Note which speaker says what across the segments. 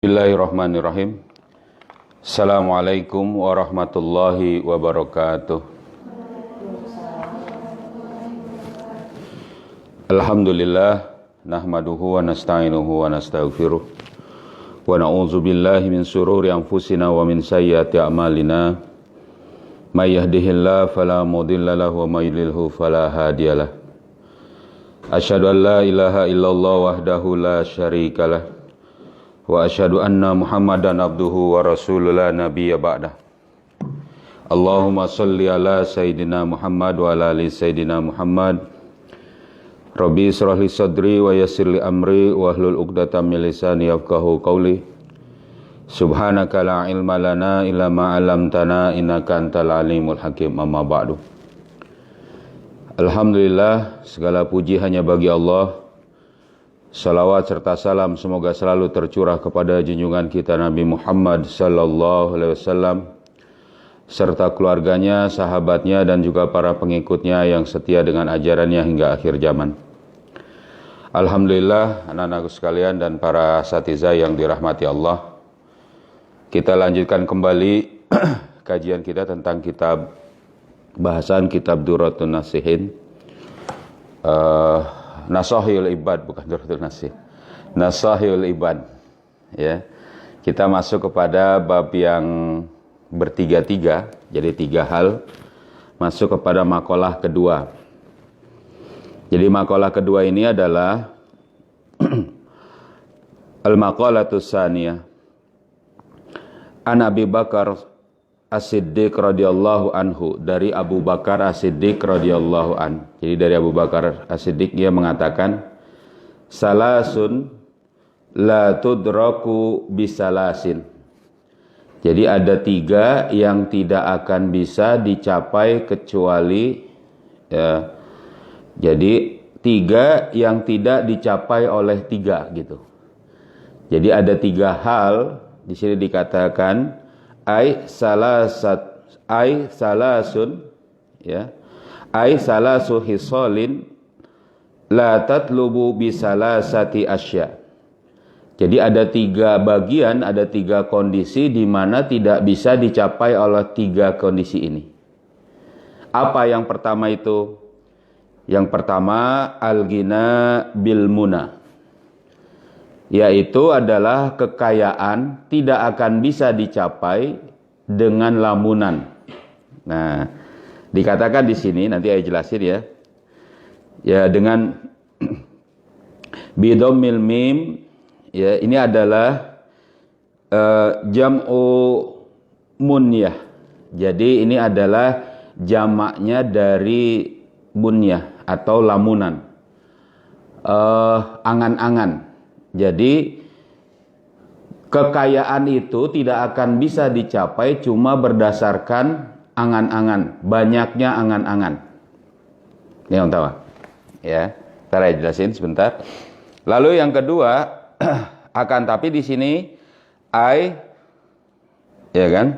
Speaker 1: Bismillahirrahmanirrahim. Assalamualaikum warahmatullahi wabarakatuh. Alhamdulillah nahmaduhu wa nasta'inuhu wa nastaghfiruh wa na'udzu billahi min sururi anfusina wa min sayyiati a'malina. May yahdihillahu fala mudilla lahu wa may yudlilhu fala hadiyalah. Asyhadu an la ilaha illallah wahdahu la syarikalah wa asyhadu anna Muhammadan abduhu wa rasuluhu la nabiyya ba'dah. Allahumma shalli ala sayidina Muhammad wa ala ali sayidina Muhammad. Rabbi israh li sadri wa yassir li amri wa hlul 'uqdatam min lisani yafqahu qawli. Subhanaka la ilma lana illa ma 'allamtana innaka antal alimul hakim. Amma ba'du. Alhamdulillah, segala puji hanya bagi Allah. Salawat serta salam semoga selalu tercurah kepada junjungan kita Nabi Muhammad sallallahu alaihi wasallam serta keluarganya, sahabatnya dan juga para pengikutnya yang setia dengan ajarannya hingga akhir zaman. Alhamdulillah, anak-anakku sekalian dan para asatidzah yang dirahmati Allah. Kita lanjutkan kembali kajian kita tentang bahasan kitab Durratun Nasihin. Nasahihul Ibad, bukan Durratun Nasih. Nasahihul Ibad. Ya. Kita masuk kepada bab yang bertiga-tiga, jadi 3 hal. Masuk kepada makalah kedua. Jadi makalah kedua ini adalah Al-Maqalatus Tsaniyah. An Abi Bakar As-Siddiq radhiyallahu anhu, dari Abu Bakar As-Siddiq radhiyallahu an. Jadi dari Abu Bakar As-Siddiq dia mengatakan, salasun la tudraku bisalasin. Jadi ada 3 yang tidak akan bisa dicapai kecuali ya. Jadi 3 yang tidak dicapai oleh 3 gitu. Jadi ada 3 hal di sini dikatakan salasun ya, salasu hisalin la tatlubu bisalasati asya. Jadi ada 3 bagian, ada 3 kondisi di mana tidak bisa dicapai oleh 3 kondisi ini. Apa yang pertama itu? Yang pertama al-ghina bil muna, yaitu adalah kekayaan tidak akan bisa dicapai dengan lamunan. Nah, dikatakan di sini, nanti saya jelasin ya. Ya, dengan bidomil mim, ya, ini adalah jam'u munyah. Jadi ini adalah jamaknya dari munyah atau lamunan. Angan-angan. Jadi kekayaan itu tidak akan bisa dicapai cuma berdasarkan angan-angan, banyaknya angan-angan. Ini yang pertama. Ya, saya jelasin sebentar. Lalu yang kedua, akan tapi di sini ya kan?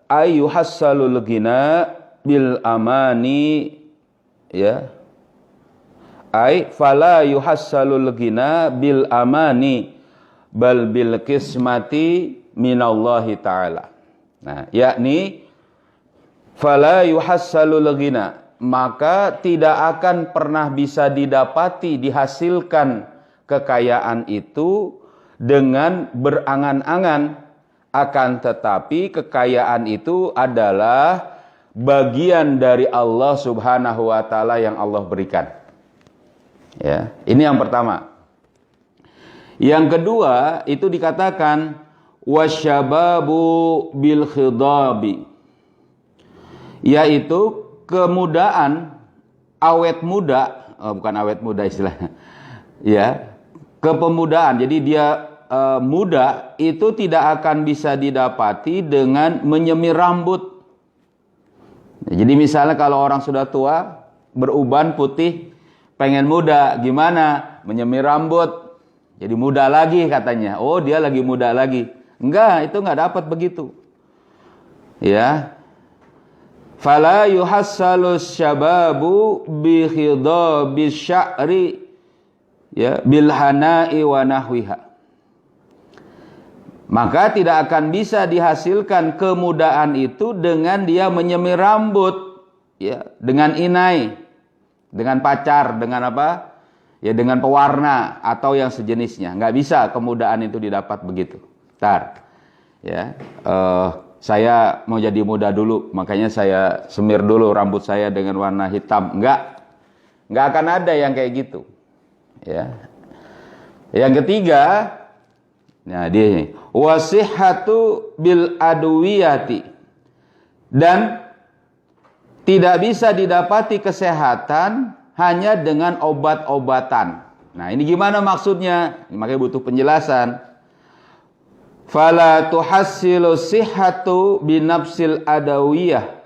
Speaker 1: Yuhassalul ghina bil amani, ya. Fala yuhassalul ghina bil amani bal bil qismati minallahi ta'ala. Nah, yakni fala yuhassalul ghina, maka tidak akan pernah bisa didapati, dihasilkan kekayaan itu dengan berangan-angan. Akan tetapi kekayaan itu adalah bagian dari Allah Subhanahu wa taala yang Allah berikan. Ya, ini yang pertama. Yang kedua itu dikatakan wasyababu bil khidabi, yaitu kemudaan, awet muda, bukan awet muda istilahnya. Ya, kepemudaan. Jadi dia muda itu tidak akan bisa didapati dengan menyemir rambut. Jadi misalnya kalau orang sudah tua, beruban putih, pengen muda, gimana? Menyemir rambut, jadi muda lagi katanya. Oh, dia lagi muda lagi. Enggak, itu enggak dapat begitu. Ya. Fala yuhassalus syababu bi khidabis sya'ri ya, bil hana'i wa nahwiha. Maka tidak akan bisa dihasilkan kemudahan itu dengan dia menyemir rambut, ya, dengan inai, dengan pacar, dengan apa? Ya, dengan pewarna atau yang sejenisnya. Nggak bisa kemudahan itu didapat begitu. Ntar, ya, saya mau jadi muda dulu, makanya saya semir dulu rambut saya dengan warna hitam. Nggak akan ada yang kayak gitu. Ya. Yang ketiga, nah dia ini, wasihhatu bil adwiyati, dan tidak bisa didapati kesehatan hanya dengan obat-obatan. Nah, ini gimana maksudnya? Makanya butuh penjelasan. Fala tuhassilu sihhatu binafsil adawiyah.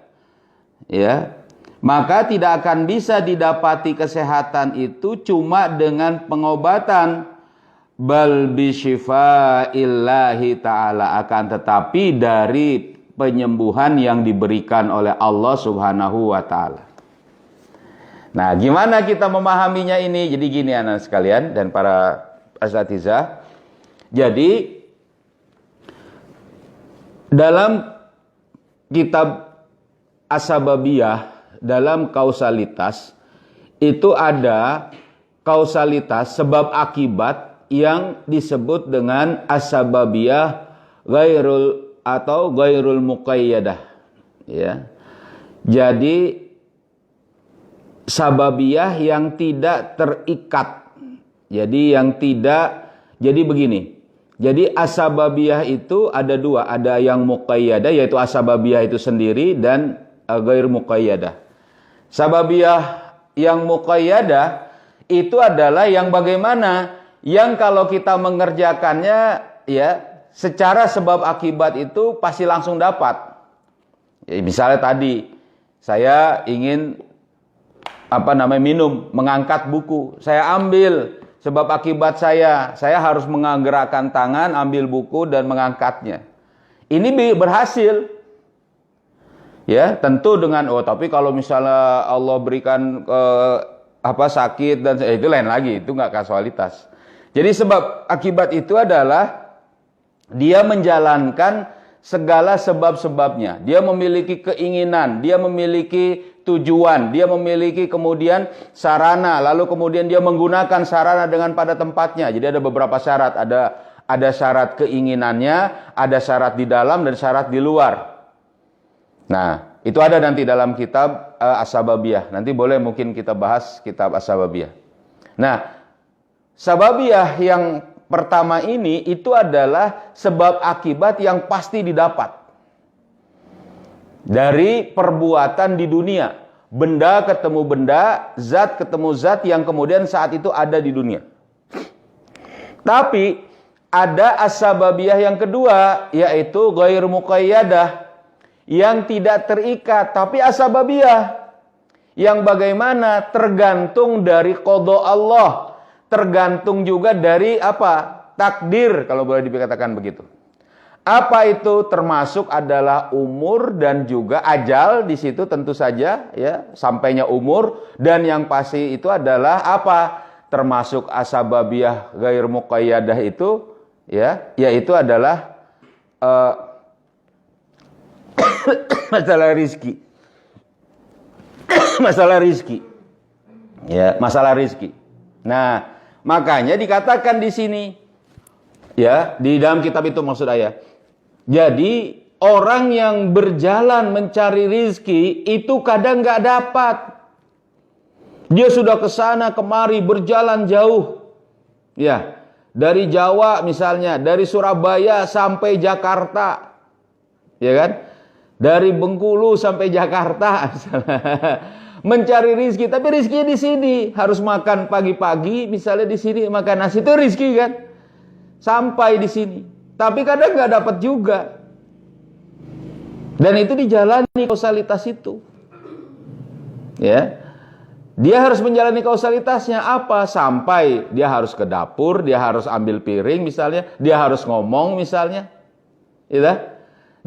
Speaker 1: Ya. Maka tidak akan bisa didapati kesehatan itu cuma dengan pengobatan, bal bisyifaillahi ta'ala, akan tetapi dari penyembuhan yang diberikan oleh Allah Subhanahu wa ta'ala. Nah, gimana kita memahaminya ini? Jadi gini anak sekalian dan para asatizah. Jadi dalam kitab As-Sababiyah, dalam kausalitas itu ada kausalitas sebab akibat yang disebut dengan as-sababiyah ghairul atau ghairul muqayyadah, ya. Jadi sababiyah yang tidak terikat. Jadi begini. Jadi as-sababiyah itu ada dua, ada yang muqayyadah yaitu as-sababiyah itu sendiri dan ghair muqayyadah. Sababiyah yang muqayyadah itu adalah yang bagaimana, yang kalau kita mengerjakannya, ya, secara sebab akibat itu pasti langsung dapat. Ya, misalnya tadi saya ingin minum, mengangkat buku, saya ambil sebab akibat saya harus menggerakkan tangan, ambil buku dan mengangkatnya. Ini berhasil. Ya, tentu dengan tapi kalau misalnya Allah berikan sakit dan itu lain lagi, itu nggak kasualitas. Jadi sebab akibat itu adalah dia menjalankan segala sebab-sebabnya. Dia memiliki keinginan, dia memiliki tujuan, dia memiliki kemudian sarana, lalu kemudian dia menggunakan sarana dengan pada tempatnya. Jadi ada beberapa syarat, ada syarat keinginannya, ada syarat di dalam dan syarat di luar. Nah, itu ada nanti dalam kitab As-Sababiyah. Nanti boleh mungkin kita bahas kitab As-Sababiyah. Nah, sababiyah yang pertama ini itu adalah sebab akibat yang pasti didapat dari perbuatan di dunia. Benda ketemu benda, zat ketemu zat yang kemudian saat itu ada di dunia. Tapi ada as-sababiyah yang kedua, yaitu ghair muqayyadah, yang tidak terikat, tapi as-sababiyah yang bagaimana tergantung dari qada Allah, tergantung juga dari apa? Takdir, kalau boleh dikatakan begitu. Apa itu? Termasuk adalah umur dan juga ajal di situ tentu saja, ya, sampainya umur, dan yang pasti itu adalah apa? Termasuk as-sababiyah ghair muqayyadah itu, ya, yaitu adalah masalah rizki. Masalah rizki. Ya, masalah rizki. Nah, makanya dikatakan di sini, ya, di dalam kitab itu maksud ayah. Jadi, orang yang berjalan mencari rizki itu kadang nggak dapat. Dia sudah ke sana kemari berjalan jauh. Ya, dari Jawa misalnya, dari Surabaya sampai Jakarta. Ya kan? Dari Bengkulu sampai Jakarta mencari rizki, tapi rizkinya di sini. Harus makan pagi-pagi, misalnya di sini makan nasi, itu rizki kan? Sampai di sini, tapi kadang nggak dapat juga. Dan itu dijalani kausalitas itu. Ya, dia harus menjalani kausalitasnya apa? Sampai dia harus ke dapur, dia harus ambil piring misalnya, dia harus ngomong misalnya, ya.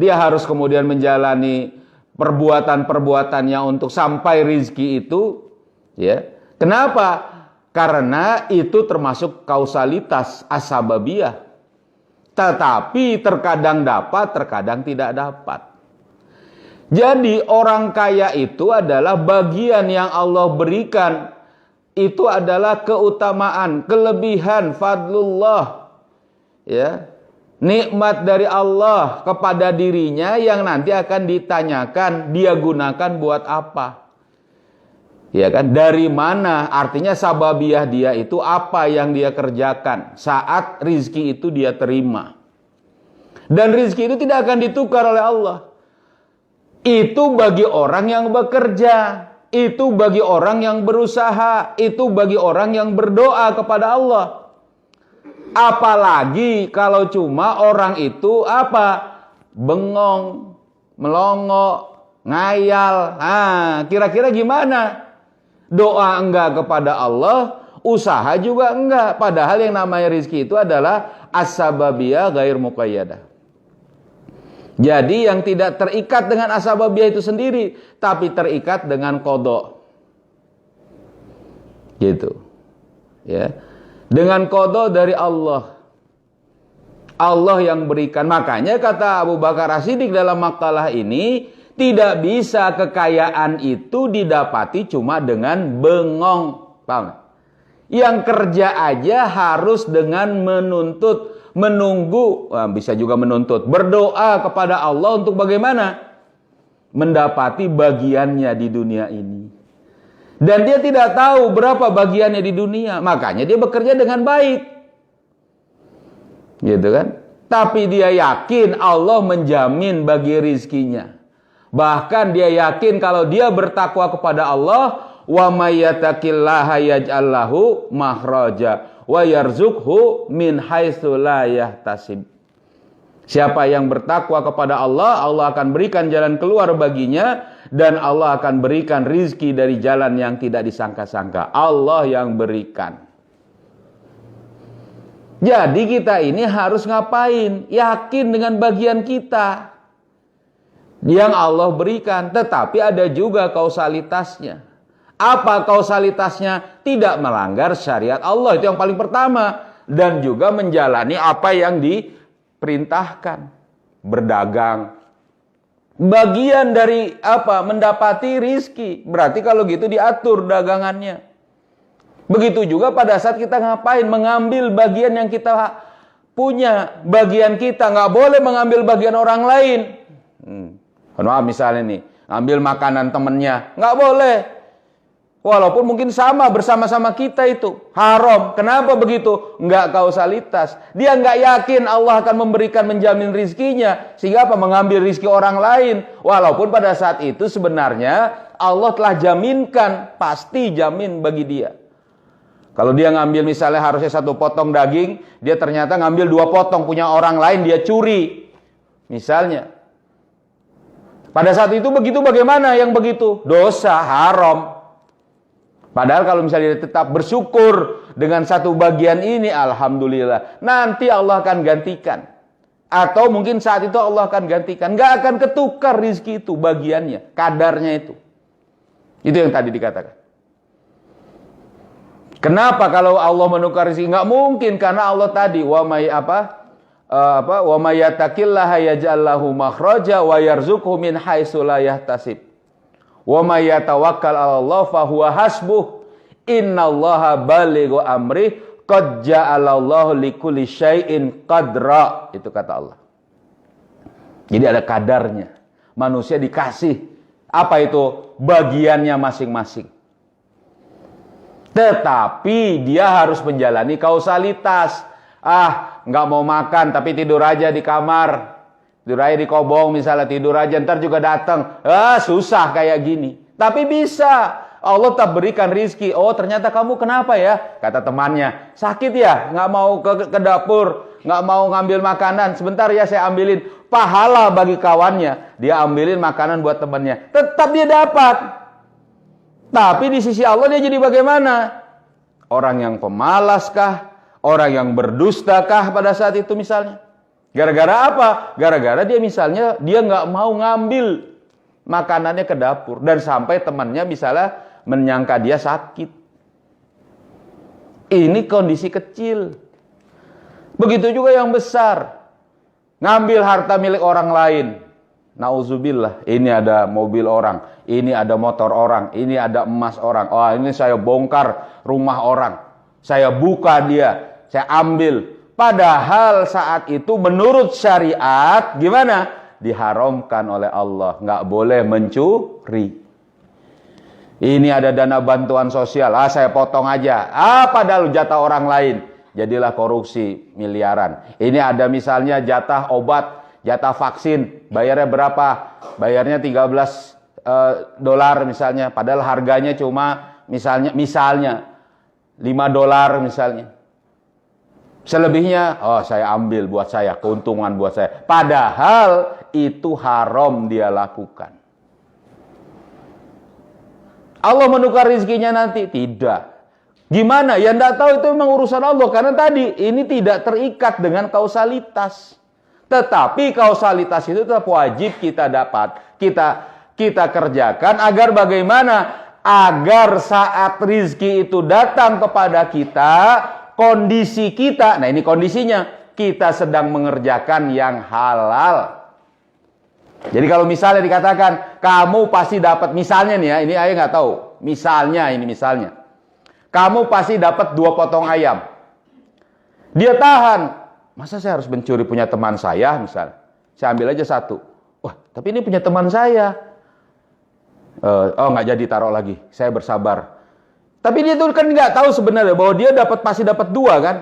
Speaker 1: Dia harus kemudian menjalani perbuatan-perbuatannya untuk sampai rizki itu, ya. Kenapa? Karena itu termasuk kausalitas as-sababiyah. Tetapi terkadang dapat, terkadang tidak dapat. Jadi orang kaya itu adalah bagian yang Allah berikan. Itu adalah keutamaan, kelebihan, fadlullah. Ya. Nikmat dari Allah kepada dirinya yang nanti akan ditanyakan dia gunakan buat apa. Ya kan? Dari mana? Artinya sababiyah dia itu apa yang dia kerjakan saat rizki itu dia terima. Dan rizki itu tidak akan ditukar oleh Allah. Itu bagi orang yang bekerja, itu bagi orang yang berusaha, itu bagi orang yang berdoa kepada Allah. Apalagi kalau cuma orang itu apa? Bengong, melongo, ngayal. Kira-kira gimana? Doa enggak kepada Allah, usaha juga enggak. Padahal yang namanya rizki itu adalah as-sababiyah ghair muqayyadah. Jadi yang tidak terikat dengan as-sababiyah itu sendiri, tapi terikat dengan qada. Gitu. Ya. Dengan qada dari Allah. Allah yang berikan. Makanya kata Abu Bakar As-Siddiq dalam makalah ini, tidak bisa kekayaan itu didapati cuma dengan bengong. Paham? Yang kerja aja harus dengan menuntut, menunggu, bisa juga menuntut, berdoa kepada Allah untuk bagaimana? Mendapati bagiannya di dunia ini. Dan dia tidak tahu berapa bagiannya di dunia. Makanya dia bekerja dengan baik. Gitu kan? Tapi dia yakin Allah menjamin bagi rizkinya. Bahkan dia yakin kalau dia bertakwa kepada Allah, wa may yattaqillaha yaj'al lahu makhraja wa yarzuqhu min haitsu la yahtasib. Siapa yang bertakwa kepada Allah, Allah akan berikan jalan keluar baginya, dan Allah akan berikan rizki dari jalan yang tidak disangka-sangka. Allah yang berikan. Jadi kita ini harus ngapain? Yakin dengan bagian kita yang Allah berikan. Tetapi ada juga kausalitasnya. Apa kausalitasnya? Tidak melanggar syariat Allah. Itu yang paling pertama. Dan juga menjalani apa yang diperintahkan. Berdagang. Bagian dari apa? Mendapati rizki. Berarti kalau gitu diatur dagangannya. Begitu juga pada saat kita ngapain? Mengambil bagian yang kita punya. Bagian kita. Nggak boleh mengambil bagian orang lain. Misalnya nih. Ambil makanan temennya. Nggak boleh. Walaupun mungkin sama bersama-sama kita itu. Haram. Kenapa begitu? Nggak kausalitas. Dia nggak yakin Allah akan memberikan, menjamin rizkinya. Sehingga apa? Mengambil rizki orang lain. Walaupun pada saat itu sebenarnya Allah telah jaminkan. Pasti jamin bagi dia. Kalau dia ngambil misalnya harusnya 1 potong daging. Dia ternyata ngambil 2 potong. Punya orang lain dia curi. Misalnya. Pada saat itu begitu bagaimana yang begitu? Dosa, haram. Padahal kalau misalnya dia tetap bersyukur dengan 1 bagian ini, alhamdulillah. Nanti Allah akan gantikan. Atau mungkin saat itu Allah akan gantikan. Nggak akan ketukar rizki itu, bagiannya, kadarnya itu. Itu yang tadi dikatakan. Kenapa kalau Allah menukar rizki? Nggak mungkin, karena Allah tadi, wa may yattaqillaha yaj'al lahu makhraja wa yarzuqhu min haitsu la yahtasib. Wa may yatawakkal 'ala Allah fa huwa hasbuh. Innallaha balighu amri qad ja'alallahu likulli syai'in qadra. Itu kata Allah. Jadi ada kadarnya. Manusia dikasih apa itu? Bagiannya masing-masing. Tetapi dia harus menjalani kausalitas. Nggak mau makan tapi tidur aja di kamar. Tidur aja di kobong misalnya, tidur aja ntar juga datang. Susah kayak gini. Tapi bisa. Allah tak berikan rizki. Oh ternyata kamu kenapa ya? Kata temannya. Sakit ya? Nggak mau ke dapur. Nggak mau ngambil makanan. Sebentar ya saya ambilin. Pahala bagi kawannya. Dia ambilin makanan buat temannya. Tetap dia dapat. Tapi di sisi Allah dia jadi bagaimana? Orang yang pemalaskah? Orang yang berdustakah pada saat itu misalnya? Gara-gara apa? Gara-gara dia misalnya dia nggak mau ngambil makanannya ke dapur dan sampai temannya misalnya menyangka dia sakit. Ini kondisi kecil. Begitu juga yang besar. Ngambil harta milik orang lain. Nauzubillah, ini ada mobil orang, ini ada motor orang, ini ada emas orang. Oh, ini saya bongkar rumah orang. Saya buka dia, saya ambil. Padahal saat itu menurut syariat gimana? Diharamkan oleh Allah, nggak boleh mencuri. Ini ada dana bantuan sosial, saya potong aja. Padahal jatah orang lain. Jadilah korupsi miliaran. Ini ada misalnya jatah obat, jatah vaksin, bayarnya berapa? Bayarnya 13 dolar misalnya, padahal harganya cuma misalnya 5 dolar misalnya. Selebihnya, saya ambil buat saya, keuntungan buat saya. Padahal itu haram dia lakukan. Allah menukar rizkinya nanti? Tidak. Gimana? Ya enggak tahu, itu memang urusan Allah. Karena tadi ini tidak terikat dengan kausalitas. Tetapi kausalitas itu tetap wajib kita dapat, kita kerjakan agar bagaimana? Agar saat rizki itu datang kepada kita, kondisi kita, nah ini kondisinya, kita sedang mengerjakan yang halal. Jadi kalau misalnya dikatakan, kamu pasti dapat, misalnya nih ya, ini ayah nggak tahu, misalnya, kamu pasti dapat 2 potong ayam. Dia tahan. Masa saya harus mencuri punya teman saya misalnya? Saya ambil aja 1. Wah, tapi ini punya teman saya. Nggak jadi, taruh lagi. Saya bersabar. Tapi dia tuh kan nggak tahu sebenarnya bahwa dia pasti dapat 2 kan?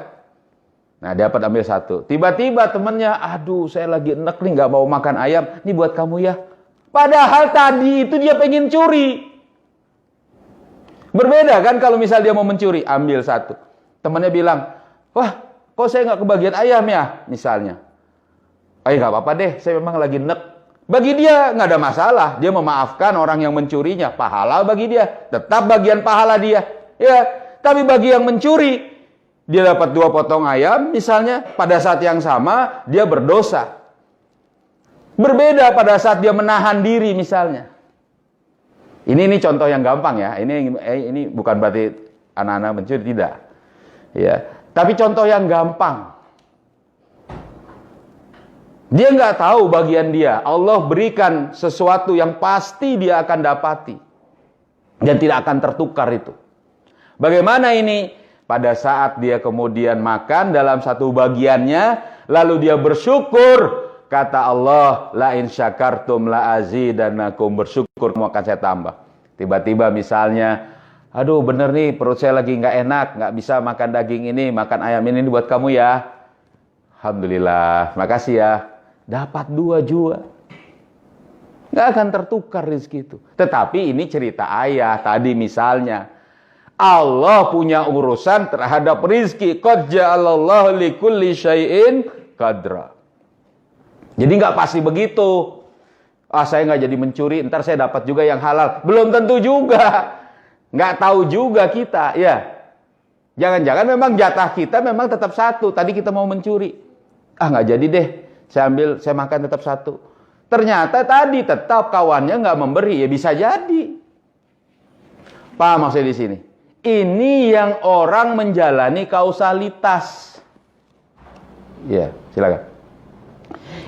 Speaker 1: Nah, dia dapat ambil 1. Tiba-tiba temannya, aduh saya lagi enek nih nggak mau makan ayam. Ini buat kamu ya. Padahal tadi itu dia pengen curi. Berbeda kan kalau misal dia mau mencuri, ambil 1. Temannya bilang, wah, kok saya nggak kebagian ayam ya, misalnya. Nggak apa-apa deh, saya memang lagi nek. Bagi dia nggak ada masalah, dia memaafkan orang yang mencurinya, pahala bagi dia, tetap bagian pahala dia. Ya, tapi bagi yang mencuri, dia dapat 2 potong ayam, misalnya, pada saat yang sama dia berdosa. Berbeda pada saat dia menahan diri, misalnya. Ini contoh yang gampang ya. Ini bukan berarti anak-anak mencuri, tidak. Ya, tapi contoh yang gampang. Dia nggak tahu bagian dia. Allah berikan sesuatu yang pasti dia akan dapati dan tidak akan tertukar itu. Bagaimana ini? Pada saat dia kemudian makan dalam satu bagiannya, lalu dia bersyukur. Kata Allah, la in syakartum la azidannakum, bersyukur kamu akan saya tambah. Tiba-tiba misalnya, aduh bener nih perut saya lagi nggak enak, nggak bisa makan daging ini, makan ayam ini buat kamu ya. Alhamdulillah, makasih ya. Dapat 2 jua. Nggak akan tertukar rezeki itu. Tetapi ini cerita ayah tadi misalnya. Allah punya urusan terhadap rezeki. Qad ja'alallahu likulli syai'in qadra. Jadi nggak pasti begitu. Saya nggak jadi mencuri, ntar saya dapat juga yang halal. Belum tentu juga. Nggak tahu juga kita, ya. Jangan-jangan memang jatah kita memang tetap 1. Tadi kita mau mencuri. Nggak jadi deh. Saya makan tetap 1. Ternyata tadi tetap kawannya nggak memberi, ya bisa jadi. Paham maksudnya di sini? Ini yang orang menjalani kausalitas. Ya, silakan.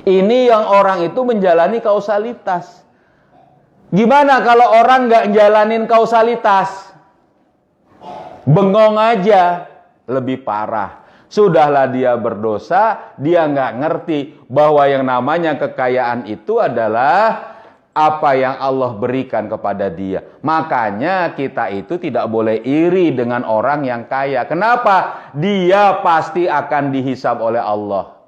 Speaker 1: Ini yang orang itu menjalani kausalitas. Gimana kalau orang nggak jalanin kausalitas? Bengong aja, lebih parah. Sudahlah dia berdosa, dia nggak ngerti bahwa yang namanya kekayaan itu adalah apa yang Allah berikan kepada dia. Makanya kita itu tidak boleh iri dengan orang yang kaya. Kenapa? Dia pasti akan dihisab oleh Allah.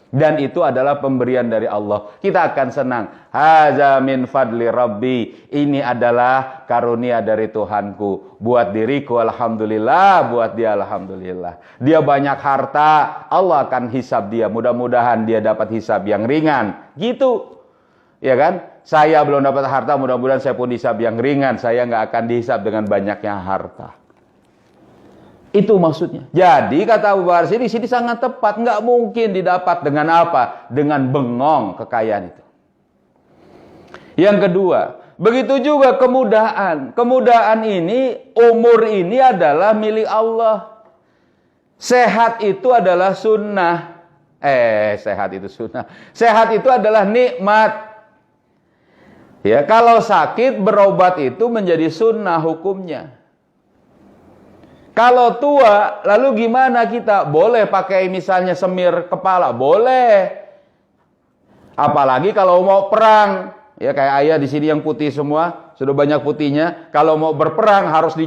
Speaker 1: Dan itu adalah pemberian dari Allah. Kita akan senang. Haza min fadli Rabbi. Ini adalah karunia dari Tuhanku. Buat diriku alhamdulillah, buat dia alhamdulillah. Dia banyak harta, Allah akan hisab dia. Mudah-mudahan dia dapat hisab yang ringan. Gitu. Ya kan? Saya belum dapat harta, mudah-mudahan saya pun hisab yang ringan. Saya nggak akan dihisab dengan banyaknya harta. Itu maksudnya. Jadi kata Abu Bakar di sini sangat tepat. Nggak mungkin didapat dengan apa? Dengan bengong kekayaan itu. Yang kedua, begitu juga kemudahan. Kemudahan ini, umur ini adalah milik Allah. Sehat itu adalah sunnah. Sehat itu sunnah. Sehat itu adalah nikmat. Ya, kalau sakit berobat itu menjadi sunnah hukumnya. Kalau tua, lalu gimana kita? Boleh pakai misalnya semir kepala, boleh. Apalagi kalau mau perang, ya kayak ayah di sini yang putih semua, sudah banyak putihnya. Kalau mau berperang harus di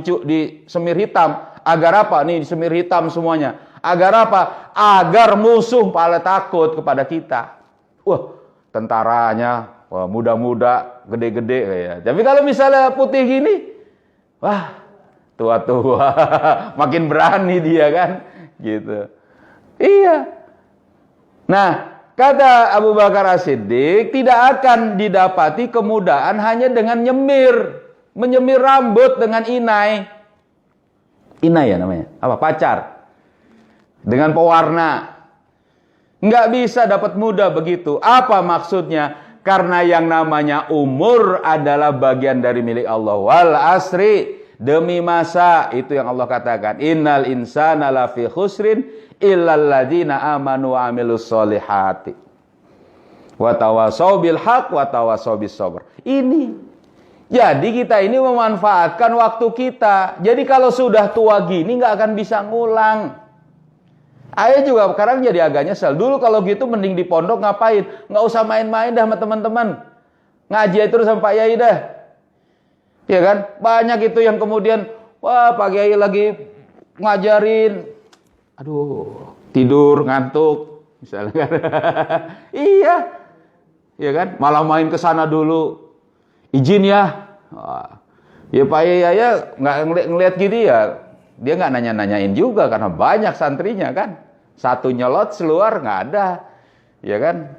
Speaker 1: semir hitam. Agar apa? Nih, di semir hitam semuanya. Agar apa? Agar musuh pada takut kepada kita. Wah, tentaranya muda-muda, gede-gede kayak. Tapi kalau misalnya putih gini, wah, tua-tua, makin berani dia kan, gitu. Iya. Nah, kata Abu Bakar As-Siddiq, tidak akan didapati kemudahan hanya dengan menyemir rambut dengan inai. Inai ya namanya, apa? Pacar. Dengan pewarna. Nggak bisa dapat mudah begitu. Apa maksudnya? Karena yang namanya umur adalah bagian dari milik Allah. Wal asri, demi masa, itu yang Allah katakan. Innal insana lafi khusrin illal ladzina amanu wa amilus solihati. Wa tawasau bil haq wa tawasau bis sabr. Ini. Jadi kita ini memanfaatkan waktu kita. Jadi kalau sudah tua gini nggak akan bisa ngulang. Ayah juga sekarang jadi agak nyesel. Dulu kalau gitu mending di pondok ngapain? Nggak usah main-main dah sama teman-teman. Ngaji terus sama Pak Yai dah. Ya kan? Banyak itu yang kemudian, wah Pak Yai lagi ngajarin. Aduh, tidur, ngantuk. Misalnya kan. Iya. Ya kan? Malah main ke sana dulu. Izin ya. Wah. Ya Pak Yai ya nggak ngeliat gitu ya. Dia nggak nanya-nanyain juga karena banyak santrinya kan. Satu nyelot seluar nggak ada. Ya kan?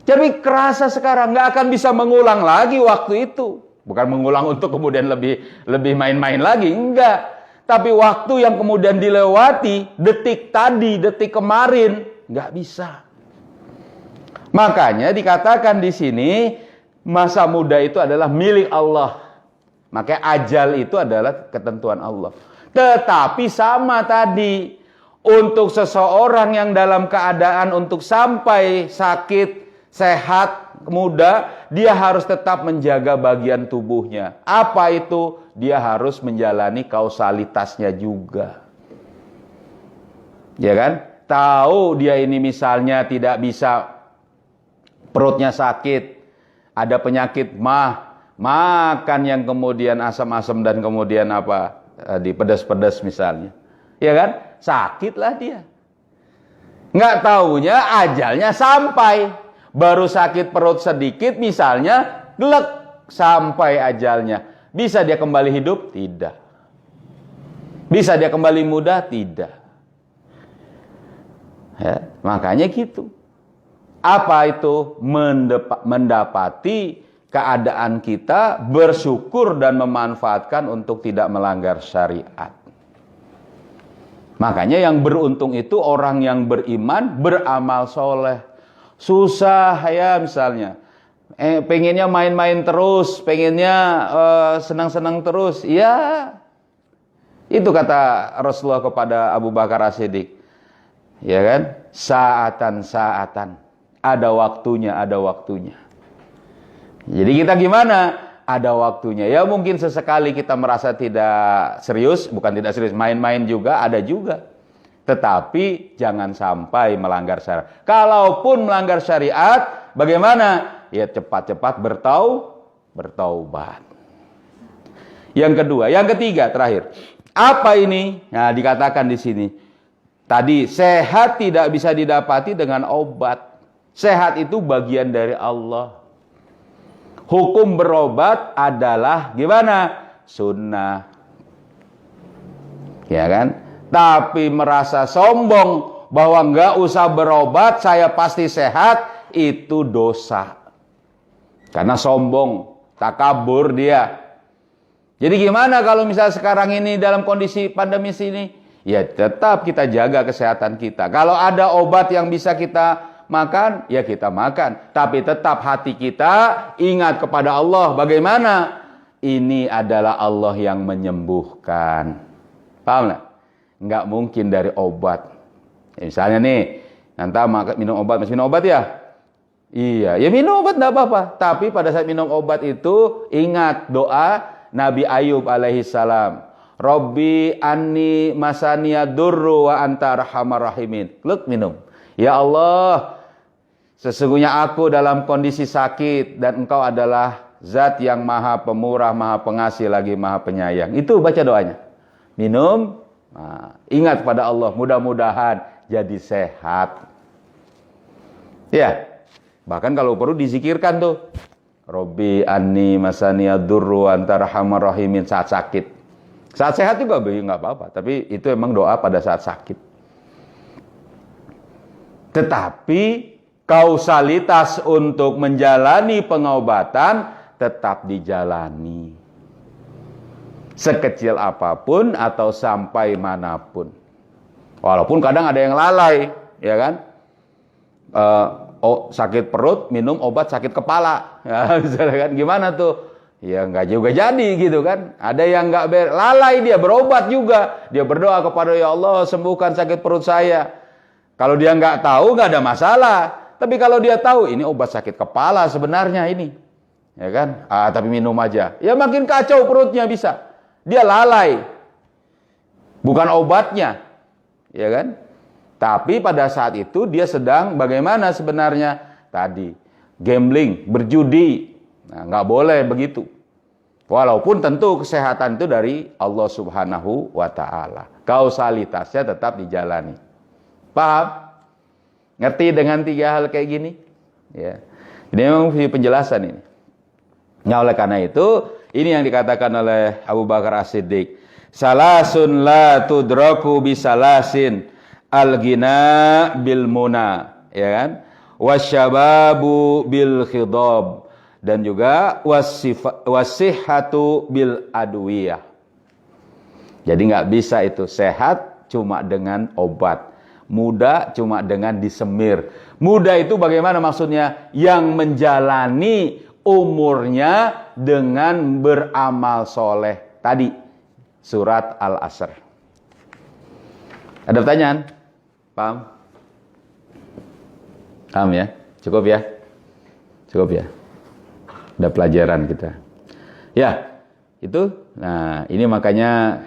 Speaker 1: Tapi kerasa sekarang nggak akan bisa mengulang lagi waktu itu. Bukan mengulang untuk kemudian lebih main-main lagi. Enggak. Tapi waktu yang kemudian dilewati, detik tadi, detik kemarin, nggak bisa. Makanya dikatakan di sini, masa muda itu adalah milik Allah. Makanya ajal itu adalah ketentuan Allah. Tetapi sama tadi, untuk seseorang yang dalam keadaan untuk sampai sakit, sehat, muda, dia harus tetap menjaga bagian tubuhnya. Apa itu? Dia harus menjalani kausalitasnya juga. Ya kan? Tahu dia ini misalnya tidak bisa, perutnya sakit, ada penyakit makan yang kemudian asam-asam dan kemudian apa, di pedas-pedas misalnya. Ya kan? Sakitlah dia. Nggak taunya ajalnya sampai. Baru sakit perut sedikit misalnya, glek, sampai ajalnya. Bisa dia kembali hidup? Tidak. Bisa dia kembali muda? Tidak. Ya, makanya gitu. Apa itu? Mendapati keadaan kita, bersyukur dan memanfaatkan untuk tidak melanggar syariat. Makanya yang beruntung itu orang yang beriman, beramal soleh. Susah ya misalnya, pengennya main-main terus, pengennya senang-senang terus. Ya, itu kata Rasulullah kepada Abu Bakar As-Siddiq. Ya kan? Saatan-saatan. Ada waktunya, ada waktunya. Jadi kita gimana? Ada waktunya. Ya mungkin sesekali kita merasa tidak serius, bukan tidak serius, main-main juga, ada juga. Tetapi jangan sampai melanggar syariat. Kalaupun melanggar syariat, bagaimana? Ya cepat-cepat bertaubat. Yang kedua, yang ketiga, terakhir. Apa ini? Nah, dikatakan di sini. Tadi, sehat tidak bisa didapati dengan obat. Sehat itu bagian dari Allah. Hukum berobat adalah gimana? Sunnah. Ya kan? Tapi merasa sombong bahwa nggak usah berobat, saya pasti sehat, itu dosa. Karena sombong, takabur dia. Jadi gimana kalau misalnya sekarang ini dalam kondisi pandemi ini? Ya tetap kita jaga kesehatan kita. Kalau ada obat yang bisa kita makan, ya kita makan. Tapi tetap hati kita ingat kepada Allah. Bagaimana? Ini adalah Allah yang menyembuhkan. Paham nggak? Nggak mungkin dari obat. Ya, misalnya nih, minum obat, masih minum obat ya? Iya, ya minum obat nggak apa-apa. Tapi pada saat minum obat itu, ingat doa Nabi Ayub alaihissalam. Robbi anni masaniya durru wa anta arhamar rahimin. Luk minum. Ya Allah, sesungguhnya aku dalam kondisi sakit dan engkau adalah zat yang maha pemurah, maha pengasih, lagi maha penyayang. Itu baca doanya. Minum, ingat pada Allah, mudah-mudahan jadi sehat. Ya, bahkan kalau perlu dizikirkan tuh. Robbi anni masaniya durru wa anta arhamar rahimin saat sakit. Saat sehat juga nggak apa-apa, tapi itu emang doa pada saat sakit. Tetapi kausalitas untuk menjalani pengobatan tetap dijalani. Sekecil apapun atau sampai manapun. Walaupun kadang ada yang lalai, ya kan? Sakit perut, minum obat sakit kepala. Ya, misalnya kan, gimana tuh? Ya nggak juga jadi gitu kan. Ada yang nggak lalai, dia berobat juga. Dia berdoa kepada ya Allah, sembuhkan sakit perut saya. Kalau dia nggak tahu, nggak ada masalah. Tapi kalau dia tahu, ini obat sakit kepala sebenarnya ini. Ya kan? Tapi minum aja. Ya makin kacau perutnya bisa. Dia lalai. Bukan obatnya. Ya kan? Tapi pada saat itu dia sedang bagaimana sebenarnya? Tadi, gambling, berjudi. Nah, nggak boleh begitu. Walaupun tentu kesehatan itu dari Allah Subhanahu wa Ta'ala. Kausalitasnya tetap dijalani. Paham? Ngerti dengan 3 hal kayak gini? Ya. Ini memang penjelasan ini. Nah, oleh karena itu, ini yang dikatakan oleh Abu Bakar As-Siddiq. Salasun la tudraku bisalasin al-ghina bil muna, ya kan? Wasyababu bil khidab, dan juga wasihatu bil adwiyah. Jadi nggak bisa itu sehat cuma dengan obat. Muda cuma dengan disemir. Muda itu bagaimana maksudnya? Yang menjalani umurnya dengan beramal soleh. Tadi surat Al-Asr. Ada pertanyaan? Paham? Paham ya? Cukup ya? Cukup ya? Ada pelajaran kita. Ya, itu. Nah, ini makanya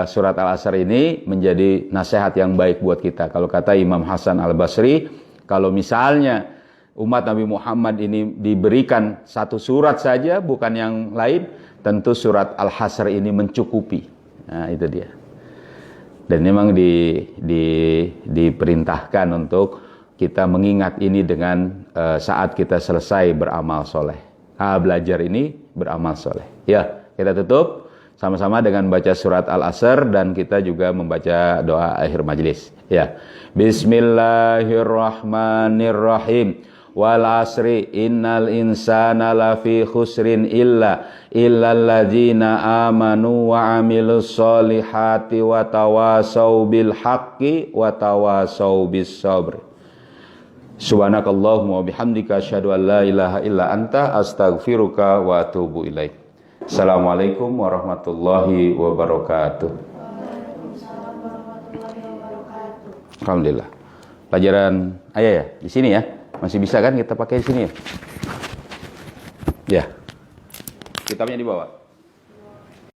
Speaker 1: surat Al-Asr ini menjadi nasihat yang baik buat kita. Kalau kata Imam Hasan Al-Basri, kalau misalnya umat Nabi Muhammad ini diberikan satu surat saja, bukan yang lain, tentu surat Al-Hasr ini mencukupi. Nah, itu dia. Dan memang diperintahkan untuk kita mengingat ini dengan saat kita selesai beramal soleh. Belajar ini beramal soleh. Ya, kita tutup sama-sama dengan baca surat Al-Asr dan kita juga membaca doa akhir majelis. Ya. Bismillahirrahmanirrahim. Wal asri innal insana lafi khusrin illalladzina amanu wa amilus solihati wa tawasau bil haqqi wa tawasau bis sabr. Subhanakallahumma wa bihamdika asyhadu an la ilaha illa anta astaghfiruka wa atubu ilaik. Assalamualaikum warahmatullahi wabarakatuh. Alhamdulillah. Pelajaran ayat ya di sini ya. Masih bisa kan kita pakai di sini ya? Ya. Kitabnya di bawah.